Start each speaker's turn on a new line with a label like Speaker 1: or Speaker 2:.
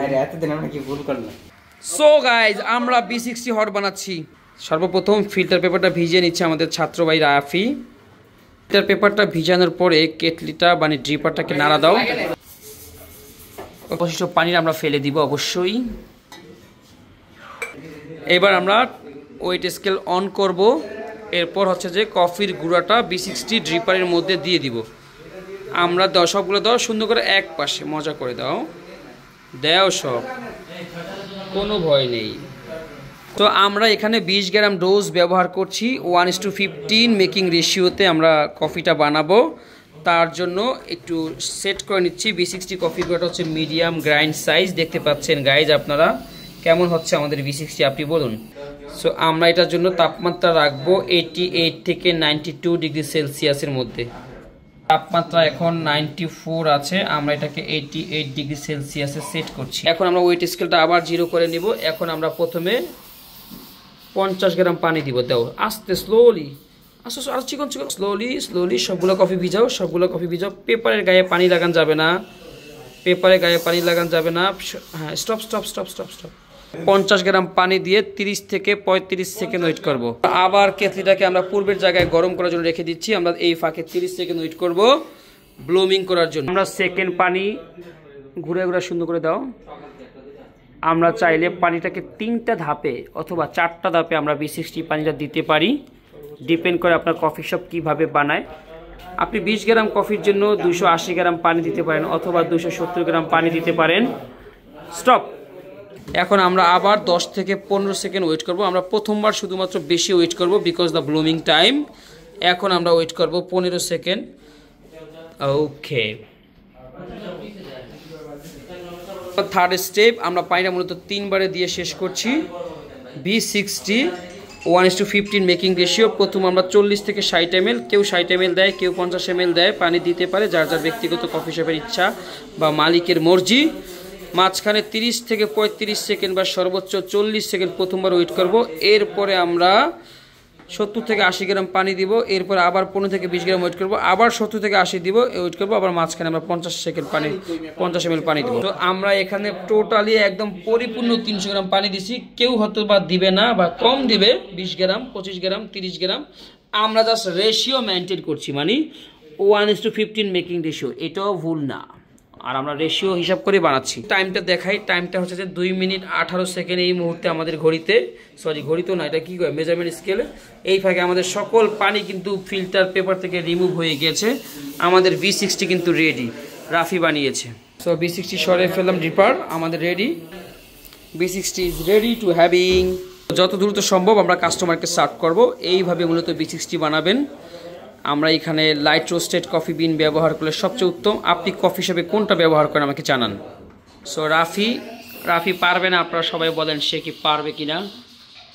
Speaker 1: আরে এতদিন আমরা কি ভুল করলাম।
Speaker 2: সো গাইজ আমরা B60 হট বানাচ্ছি। সর্বপ্রথম ফিল্টার পেপারটা ভিজিয়ে নিচ্ছে আমাদের ছাত্র ভাই রাফি। ফিল্টার পেপারটা ভিজানোর পরে কেটলিটা মানে ড্রিপারটাকে নাড়া দাও। অবশিষ্ট পানি আমরা ফেলে দিব অবশ্যই। এবার আমরা ওয়েট স্কেল অন করব। এরপর হচ্ছে যে কফির গুঁড়াটা B60 ড্রিপারের মধ্যে দিয়ে দিব। আমরা সবগুলো দাও সুন্দর করে এক পাশে মজা করে দাও, দেও সব, কোনো ভয় নেই। তো আমরা এখানে 20 গ্রাম ডোজ ব্যবহার করছি। 1:15 মেকিং রেশিওতে আমরা কফিটা বানাবো। তার জন্য একটু সেট করে নিচ্ছি। B60 কফি গুঁড়াটা হচ্ছে মিডিয়াম গ্রাইন্ড সাইজ, দেখতে পাচ্ছেন গাইজ আপনারা কেমন হচ্ছে আমাদের B60 আপনি বলুন। সো আমরা এটার জন্য তাপমাত্রা রাখবো 88 থেকে 92 ডিগ্রি সেলসিয়াসের মধ্যে। তাপমাত্রা এখন 94 আছে, আমরা এটাকে 88 ডিগ্রি সেলসিয়াসে সেট করছি। এখন আমরা ওয়েট স্কেলটা আবার 0 করে নিব। এখন আমরা প্রথমে 50 গ্রাম পানি দিব। দাও আস্তে স্লোলি, আস্তে আর চিকন চিকন স্লোলি সবগুলো কফি ভিজাও, সবগুলো কফি ভিজাও। পেপারের গায়ে পানি লাগান যাবে না, পেপারের গায়ে পানি লাগান যাবে না। হ্যাঁ, stop stop stop stop stop. 50 গ্রাম পানি দিয়ে 30 থেকে 35 সেকেন্ড ওয়েট করব। আবার কেটলিটাকে আমরা পূর্বের জায়গায় গরম করার জন্য রেখে দিচ্ছি। আমরা এই ফাঁকে 30 সেকেন্ড ওয়েট করব ব্লুমিং করার জন্য। আমরা সেকেন্ড পানি ঘুরে ঘুরে সুন্দর করে দাও। আমরা চাইলে পানিটাকে 3টা ধাপে অথবা 4টা ধাপে আমরা B60 পানিটা দিতে পারি, ডিপেন্ড করে আপনার কফি শপ কীভাবে বানায়। আপনি 20 গ্রাম কফির জন্য 280 গ্রাম পানি দিতে পারেন অথবা 270 গ্রাম পানি দিতে পারেন। স্টপ। এখন আমরা আবার 10 থেকে 15 সেকেন্ড ওয়েট করব। আমরা প্রথমবার শুধুমাত্র বেশি ওয়েট করব বিকজ দ্য ব্লুমিং টাইম। এখন আমরা ওয়েট করব 15 সেকেন্ড। ওকে, থার্ড স্টেপ। আমরা পানিটা মূলত 3 বারে দিয়ে শেষ করছি। B60 1:15 making ratio. প্রথম আমরা 40 থেকে 60 ml, কেউ 60 ml দেয়, কেউ 50 ml দেয়, পানি দিতে পারে যার যার ব্যক্তিগত কফি শপের ইচ্ছা বা মালিকের মর্জি। মাঝখানে 30 থেকে 35 সেকেন্ড বা সর্বোচ্চ 40 সেকেন্ড প্রথমবার ওয়েট করব। এরপরে আমরা 70 থেকে 80 গ্রাম পানি দিব। এরপর আবার 15 থেকে 20 গ্রাম ওয়েট করব, আবার 70 থেকে 80 দিব, ওয়েট করব। আবার মাঝখানে আমরা 50 সেকেন্ড পানি 50 ml পানি দিব। তো আমরা এখানে টোটালি একদম পরিপূর্ণ 300 গ্রাম পানি দিছি। কেউ হয়তো বা দিবে না বা কম দিবে, 20 গ্রাম 25 গ্রাম 30 গ্রাম। আমরা জাস্ট রেশিও মেনটেন করছি, মানে 1:15 মেকিং রেশিও, এটাও ভুল না। আর আমরা রেশিও হিসাব করে বানাচ্ছি। টাইমটা দেখাই, টাইমটা হচ্ছে যে 2 মিনিট 18 সেকেন্ড এই মুহূর্তে আমাদের ঘড়িতে, সরি ঘড়িতেও না, এটা কি করে মেজারমেন্ট স্কেলে। এই ফাঁকে আমাদের সকল পানি কিন্তু ফিল্টার পেপার থেকে রিমুভ হয়ে গিয়েছে। আমাদের B60 কিন্তু রেডি, রাফি বানিয়েছে। সো B60 সরে ফেললাম ড্রিপার, আমাদের ready. B60 is ready to having. যত দ্রুত সম্ভব আমরা কাস্টমারকে সার্ভ করব। এইভাবে মূলত B60 বানাবেন। আমরা এখানে লাইট রোস্টেড কফি বিন ব্যবহার করলে সবচেয়ে উত্তম। আপনি কফি শপে কোনটা ব্যবহার করেন আমাকে জানান। সো রাফি পারবে না, আপনারা সবাই বলেন সে কি পারবে কিনা।